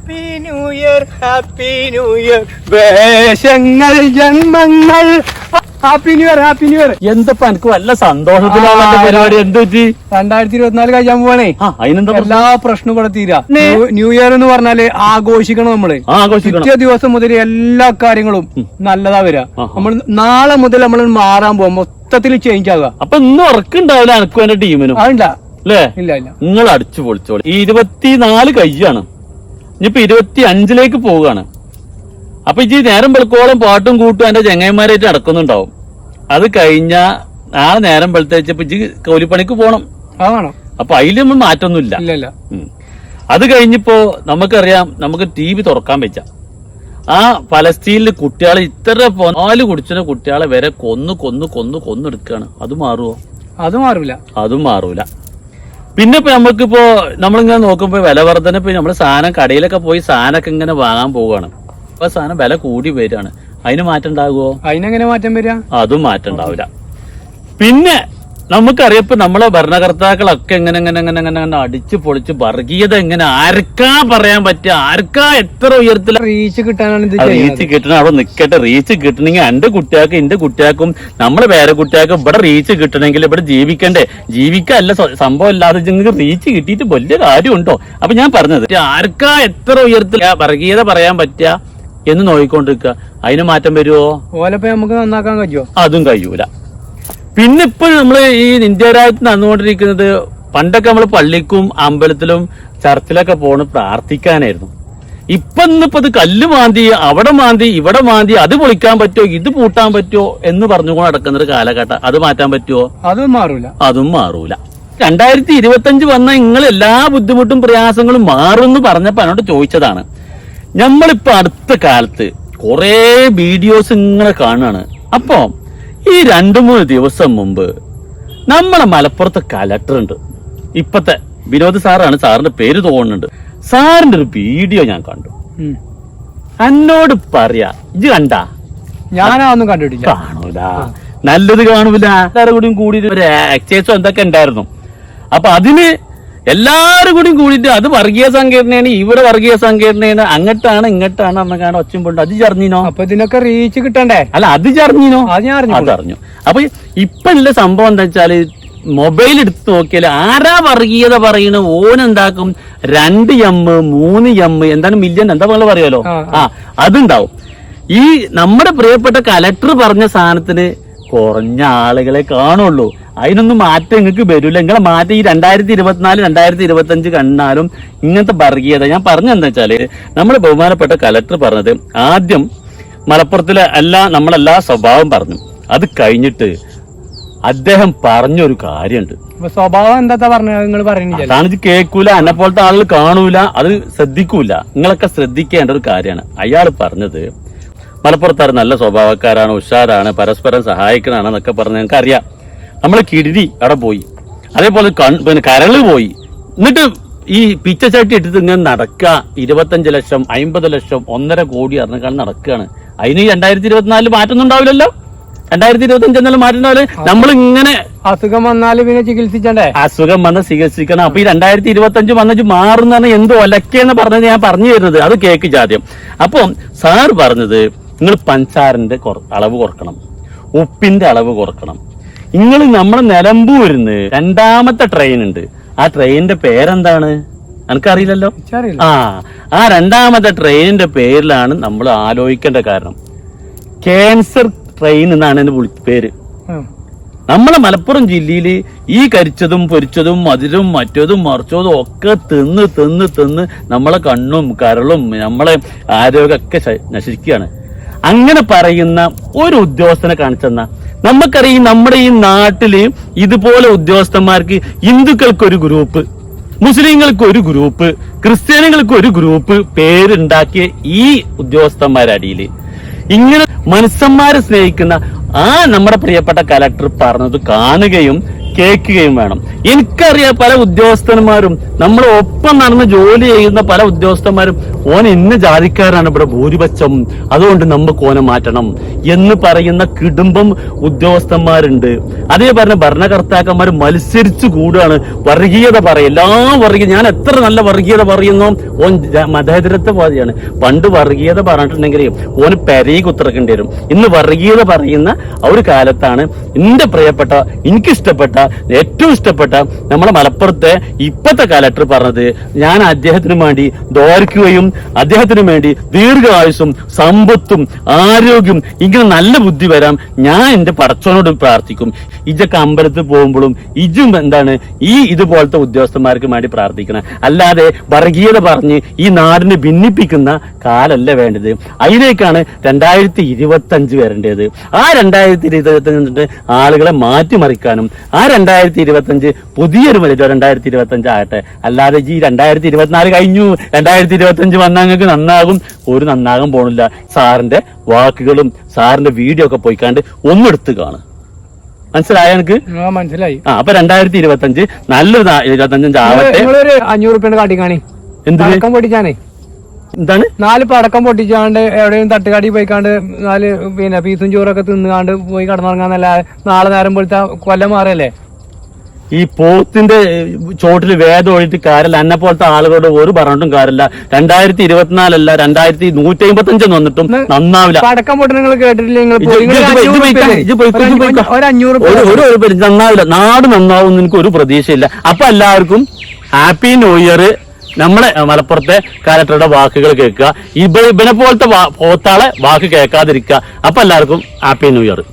Happy new year, happy new year, വേഷങ്ങൾ ജന്മങ്ങൾ. Happy new year, happy new year. എന്തപ്പ എനിക്ക് വല്ല സന്തോഷത്തിലുള്ള പരിപാടി എന്ത് പറ്റി? 2024 കഴിയാൻ പോവാണേ. അതിനെന്താ എല്ലാ പ്രശ്നവും ഇവിടെ തീരാ. ന്യൂ ഇയർ എന്ന് പറഞ്ഞാല് ആഘോഷിക്കണം നമ്മള്. പിറ്റേ ദിവസം മുതൽ എല്ലാ കാര്യങ്ങളും നല്ലതാ വരിക. നമ്മൾ നാളെ മുതൽ നമ്മൾ മാറാൻ പോവാ, മൊത്തത്തിൽ ചേഞ്ച് ആകുക. അപ്പൊ ഇന്ന് ഉറക്കുണ്ടാവില്ല എനക്കും എന്റെ ടീമിനും അതുണ്ട അല്ലേ? ഇല്ല ഇല്ല, നിങ്ങൾ അടിച്ചു പൊളിച്ചോളി. 24 കഴിയാണ്, ഇനിയിപ്പോ 25ലേക്ക് പോവുകയാണ്. അപ്പൊ ഇജ്ജ് നേരം വെളുക്കോളം പാട്ടും കൂട്ടും എന്റെ ചെങ്ങന്മാരായിട്ട് നടക്കുന്നുണ്ടാവും. അത് കഴിഞ്ഞാ നാളെ നേരം വെളുത്തേച്ചപ്പോ ഇജ്ജ് കൂലിപ്പണിക്ക് പോണം. അപ്പൊ അതിൽ നമ്മൾ മാറ്റൊന്നുമില്ല. അത് കഴിഞ്ഞപ്പോ നമുക്കറിയാം, നമുക്ക് ടി വി തുറക്കാൻ വെച്ച ആ പലസ്തീനിൽ കുട്ടികളെ ഇത്ര പാല് കുടിച്ചിന കുട്ടികളെ വരെ കൊന്നെടുക്കാണ്. അത് മാറുമോ? അതും മാറൂല. പിന്നെ ഇപ്പൊ നമുക്കിപ്പോ നമ്മളിങ്ങനെ നോക്കുമ്പോ വില വർധന, ഇപ്പൊ നമ്മള് സാധനം കടയിലൊക്കെ പോയി സാധനമൊക്കെ ഇങ്ങനെ വാങ്ങാൻ പോവുകയാണ്. അപ്പൊ സാധനം വില കൂടി വരികയാണ്. അതിന് മാറ്റം ഉണ്ടാകുമോ? അതിനെങ്ങനെ മാറ്റം വരിക? അതും മാറ്റം ഉണ്ടാവില്ല. പിന്നെ നമുക്കറിയപ്പോ നമ്മളെ ഭരണകർത്താക്കളൊക്കെ എങ്ങനെ അടിച്ചു പൊളിച്ച് വർഗീയത എങ്ങനെ ആർക്കാ പറയാൻ പറ്റുക? ആർക്കാ എത്ര ഉയരത്തില റീച്ച് കിട്ടാനാണ് റീച്ച് കിട്ടണം. അവിടെ നിക്കട്ടെ, റീച്ച് കിട്ടണമെങ്കിൽ എന്റെ കുട്ടിയാക്കും എന്റെ കുട്ടിയാക്കും നമ്മളെ വേറെ കുട്ടിയാക്കും ഇവിടെ റീച്ച് കിട്ടണമെങ്കിൽ ഇവിടെ ജീവിക്കണ്ടേ? ജീവിക്കല്ല സംഭവം ഇല്ലാതെ നിങ്ങൾക്ക് റീച്ച് കിട്ടിയിട്ട് വലിയ കാര്യമുണ്ടോ? അപ്പൊ ഞാൻ പറഞ്ഞത് ആർക്കാ എത്ര ഉയരത്തിൽ വർഗീയത പറയാൻ പറ്റുക എന്ന് നോക്കിക്കൊണ്ടിരിക്കുക. അതിന് മാറ്റം വരുമോ? ഓലപ്പോ നമുക്ക് നന്നാക്കാൻ കഴിയുമോ? അതും കഴിയൂല. പിന്നെ ഇപ്പൊ നമ്മള് ഈ ഇന്ത്യ രാജ്യത്ത് നടന്നുകൊണ്ടിരിക്കുന്നത്, പണ്ടൊക്കെ നമ്മള് പള്ളിക്കും അമ്പലത്തിലും ചർച്ചിലൊക്കെ പോണ് പ്രാർത്ഥിക്കാനായിരുന്നു. ഇന്നിപ്പോ അത് കല്ല് മാന്തി, അവിടെ മാന്തി, ഇവിടെ മാന്തി, അത് പൊളിക്കാൻ പറ്റുമോ, ഇത് പൂട്ടാൻ പറ്റുമോ എന്ന് പറഞ്ഞുകൊണ്ട് നടക്കുന്ന ഒരു കാലഘട്ടം. അത് മാറ്റാൻ പറ്റുമോ? അതും മാറൂല. 2025 വന്ന നിങ്ങൾ എല്ലാ ബുദ്ധിമുട്ടും പ്രയാസങ്ങളും മാറുമെന്ന് പറഞ്ഞപ്പോ എന്നോട് ചോദിച്ചതാണ്. നമ്മളിപ്പോ അടുത്ത കാലത്ത് കുറെ വീഡിയോസ് ഇങ്ങനെ കാണുകയാണ്. അപ്പൊ ഈ 2-3 ദിവസം മുമ്പ് നമ്മളെ മലപ്പുറത്തെ കലക്ടർ ഉണ്ട്, ഇപ്പത്തെ വിനോദ് സാറാണ്, സാറിന്റെ പേര് തോന്നുന്നുണ്ട്. സാറിന്റെ ഒരു വീഡിയോ ഞാൻ കണ്ടു. എന്നോട് പറയാ, ഇത് കണ്ടാ? ഞാനൊന്നും കണ്ടിട്ടില്ല. കാണൂല, നല്ലത് കാണൂല. എല്ലാവരും കൂടിയും കൂടി ഒരു എക്സൈസോ എന്തൊക്കെ ഉണ്ടായിരുന്നു. അപ്പൊ അതിന് എല്ലാരും കൂടിയും കൂടിയിട്ട് അത് വർഗീയ സംഘടനയാണ്, ഇവിടെ വർഗീയ സംഘടനയാണ്, അങ്ങട്ടാണ് ഇങ്ങോട്ടാണ് എന്നൊക്കെയാണ് ഒച്ചുമ്പോണ്ട്. അത് ചറിഞ്ഞിനോ? അപ്പൊ ഇതിനൊക്കെ റീച്ച് കിട്ടണ്ടേ? അല്ല, അത് ചറിഞ്ഞിനോ? അതറിഞ്ഞു. അപ്പൊ ഇപ്പൊ ഉള്ള സംഭവം എന്താ വെച്ചാല്, മൊബൈൽ എടുത്ത് നോക്കിയാൽ ആരാ വർഗീയത പറയണ ഓനെന്താക്കും 2 M 3 M എന്താണ് മില്യൺ എന്താ പോലെ പറയാലോ, അതുണ്ടാവും. ഈ നമ്മുടെ പ്രിയപ്പെട്ട കലക്ടർ പറഞ്ഞ സാധനത്തിന് കുറഞ്ഞ ആളുകളെ കാണുള്ളൂ. അതിനൊന്നും മാറ്റം നിങ്ങൾക്ക് വരൂല. നിങ്ങളെ മാറ്റം ഈ 2024 2025 കണ്ടാലും ഇങ്ങനത്തെ വർഗീയത. ഞാൻ പറഞ്ഞെന്താ വെച്ചാല്, നമ്മുടെ ബഹുമാനപ്പെട്ട കലക്ടർ പറഞ്ഞത് ആദ്യം മലപ്പുറത്തിലെ നമ്മളെല്ലാ സ്വഭാവം പറഞ്ഞു. അത് കഴിഞ്ഞിട്ട് അദ്ദേഹം പറഞ്ഞൊരു കാര്യമുണ്ട്. സ്വഭാവം എന്താ പറഞ്ഞത്? നിങ്ങൾ പറയുന്നില്ല, അതാണ് ഇത് കേൾക്കൂല, എന്നെ പോലത്തെ ആളുകൾ കാണൂല, അത് ശ്രദ്ധിക്കൂല. നിങ്ങളൊക്കെ ശ്രദ്ധിക്കേണ്ട ഒരു കാര്യമാണ്. അയാൾ പറഞ്ഞത് മലപ്പുറത്താർ നല്ല സ്വഭാവക്കാരാണ്, ഉഷാറാണ്, പരസ്പരം സഹായിക്കണാണെന്നൊക്കെ പറഞ്ഞ് ഞങ്ങൾക്ക് അറിയാം. നമ്മള് കിഴിരി അവിടെ പോയി, അതേപോലെ പിന്നെ കരള് പോയി. എന്നിട്ട് ഈ പിച്ചച്ചട്ടി ഇട്ടിട്ട് ഇങ്ങനെ നടക്കുക, 25 ലക്ഷം 50 ലക്ഷം 1.5 കോടി അറിഞ്ഞാൽ നടക്കുകയാണ്. അതിന് 2024 മാറ്റൊന്നുണ്ടാവില്ലല്ലോ. 2025 എന്നാലും മാറ്റുണ്ടാവില്ല. നമ്മളിങ്ങനെ അസുഖം വന്നാലും പിന്നെ ചികിത്സിച്ചണ്ടേ? അസുഖം വന്ന് ചികിത്സിക്കണം. അപ്പൊ ഈ 2025 വന്നിട്ട് മാറുന്ന എന്തോ ഒലക്കെന്ന് പറഞ്ഞത് ഞാൻ പറഞ്ഞു തരുന്നത്, അത് കേക്ക് ജാദ്യം. അപ്പം സാർ പറഞ്ഞത്, നിങ്ങൾ പഞ്ചാരന്റെ അളവ് കുറക്കണം, ഉപ്പിന്റെ അളവ് കുറക്കണം. നിങ്ങൾ നമ്മുടെ നിലമ്പൂരിന്ന് 2ാമത്തെ ട്രെയിൻ ഉണ്ട്, ആ ട്രെയിനിന്റെ പേരെന്താണ് എനിക്കറിയില്ലല്ലോ. ആ 2ാമത്തെ ട്രെയിനിന്റെ പേരിലാണ് നമ്മൾ ആലോചിക്കേണ്ട. കാരണം ക്യാൻസർ ട്രെയിൻ എന്നാണ് എന്റെ പേര്. നമ്മളെ മലപ്പുറം ജില്ലയില് ഈ കരിച്ചതും പൊരിച്ചതും മധുരവും മറ്റതും മറിച്ചതും ഒക്കെ തിന്ന് നമ്മളെ കണ്ണും കരളും നമ്മളെ ആരോഗ്യമൊക്കെ നശിക്കുകയാണ്. അങ്ങനെ പറയുന്ന ഒരു ഉദ്യോഗസ്ഥനെ കാണിച്ചെന്ന നമുക്കറിയാം, നമ്മുടെ ഈ നാട്ടില് ഇതുപോലെ ഉദ്യോഗസ്ഥന്മാർക്ക് ഹിന്ദുക്കൾക്ക് ഒരു ഗ്രൂപ്പ്, മുസ്ലിങ്ങൾക്ക് ഒരു ഗ്രൂപ്പ്, ക്രിസ്ത്യാനികൾക്ക് ഒരു ഗ്രൂപ്പ് പേരുണ്ടാക്കിയ ഈ ഉദ്യോഗസ്ഥന്മാരടിയില് ഇങ്ങനെ മനുഷ്യന്മാരെ സ്നേഹിക്കുന്ന നമ്മുടെ പ്രിയപ്പെട്ട കലക്ടർ പറഞ്ഞത് കാണുകയും കേൾക്കുകയും വേണം. എനിക്കറിയാം പല ഉദ്യോഗസ്ഥന്മാരും നമ്മൾ ഒപ്പം നടന്ന് ജോലി ചെയ്യുന്ന പല ഉദ്യോഗസ്ഥന്മാരും ഓൻ ഇന്ന ജാതിക്കാരാണ് ഇവിടെ ഭൂരിപക്ഷം, അതുകൊണ്ട് നമുക്ക് ഓനെ മാറ്റണം എന്ന് പറയുന്ന കുടുംബം ഉദ്യോഗസ്ഥന്മാരുണ്ട്. അതേ പറഞ്ഞ ഭരണകർത്താക്കന്മാർ മത്സരിച്ചു കൂടുകയാണ്, വർഗീയത പറയും. എല്ലാ വർഗീയ ഞാൻ എത്ര നല്ല വർഗീയത പറയുന്നു, ഓൻ മതേതരത്വവാദിയാണ്. പണ്ട് വർഗീയത പറഞ്ഞിട്ടുണ്ടെങ്കിൽ ഓന് പെരയി കുത്തിറക്കേണ്ടി വരും. ഇന്ന് വർഗീയത പറയുന്ന ഒരു കാലത്താണ് എന്റെ പ്രിയപ്പെട്ട എനിക്കിഷ്ടപ്പെട്ട ഏറ്റവും ഇഷ്ടപ്പെട്ട നമ്മളെ മലപ്പുറത്തെ ഇപ്പത്തെ കലക്ടർ പറഞ്ഞത്, ഞാൻ അദ്ദേഹത്തിന് വേണ്ടി ദ്വാരിക്കുകയും അദ്ദേഹത്തിന് വേണ്ടി ദീർഘായുസും സമ്പത്തും ആരോഗ്യം ഇങ്ങനെ നല്ല ബുദ്ധി വരാം ഞാൻ എന്റെ പടച്ചോനോട് പ്രാർത്ഥിക്കും. ഇജൊക്കെ അമ്പലത്തിൽ പോകുമ്പോഴും ഇജും എന്താണ് ഈ ഇതുപോലത്തെ ഉദ്യോഗസ്ഥന്മാർക്ക് വേണ്ടി പ്രാർത്ഥിക്കണം. അല്ലാതെ വർഗീയത പറഞ്ഞ് ഈ നാടിനെ ഭിന്നിപ്പിക്കുന്ന കാലല്ല വേണ്ടത്. അതിലേക്കാണ് 2025 വരേണ്ടത്. ആ 2025 ആളുകളെ മാറ്റിമറിക്കാനും ആ 2025 പുതിയൊരു 2025 ആകട്ടെ. അല്ലാതെ ഈ 2024 കഴിഞ്ഞു 2025 വന്നാൽ നിങ്ങൾക്ക് നന്നാകും, ഒരു നന്നാകാൻ പോണില്ല. സാറിന്റെ വാക്കുകളും സാറിന്റെ വീഡിയോ ഒക്കെ പോയിക്കാണ്ട് ഒന്നെടുത്ത് കാണും. മനസ്സിലായ എനിക്ക്? മനസ്സിലായി. അപ്പൊ 2025 നല്ലൊരു 25 ആവട്ടെ. 500 റുപ്യ കാട്ടിക്കാണി എന്ത് പൊട്ടിച്ചാനേ എന്താണ് 4 പടക്കം പൊട്ടിച്ചാണ്ട് എവിടെയും തട്ടുകാടി പോയിക്കാണ്ട് 4 പിന്നെ പീസും ചോറൊക്കെ തിന്നുകാണ്ട് പോയി കടന്നുറങ്ങാന്നല്ല. നാളെ നേരം പോലത്തെ കൊല്ലം മാറല്ലേ. ഈ പോത്തിന്റെ ചോട്ടിൽ വേദം ഒഴിട്ട് കാര്യമില്ല. എന്നെ പോലത്തെ ആളുകളോട് ഒരു പറഞ്ഞിട്ടും കാര്യമില്ല. 2024 2155 വന്നിട്ടും നന്നാവില്ല. പടക്കം പൊട്ടി നിങ്ങൾ കേട്ടിട്ടില്ല? നന്നാവില്ല. നാട് നന്നാവും എനിക്ക് ഒരു പ്രതീക്ഷയില്ല. അപ്പൊ എല്ലാവർക്കും ഹാപ്പി ന്യൂ ഇയർ. നമ്മളെ മലപ്പുറത്തെ കലക്ടറുടെ വാക്കുകൾ കേൾക്കുക, ഇവനെ പോലത്തെ പോത്താളെ വാക്ക് കേൾക്കാതിരിക്കുക. അപ്പൊ എല്ലാവർക്കും ഹാപ്പി ന്യൂ ഇയർ.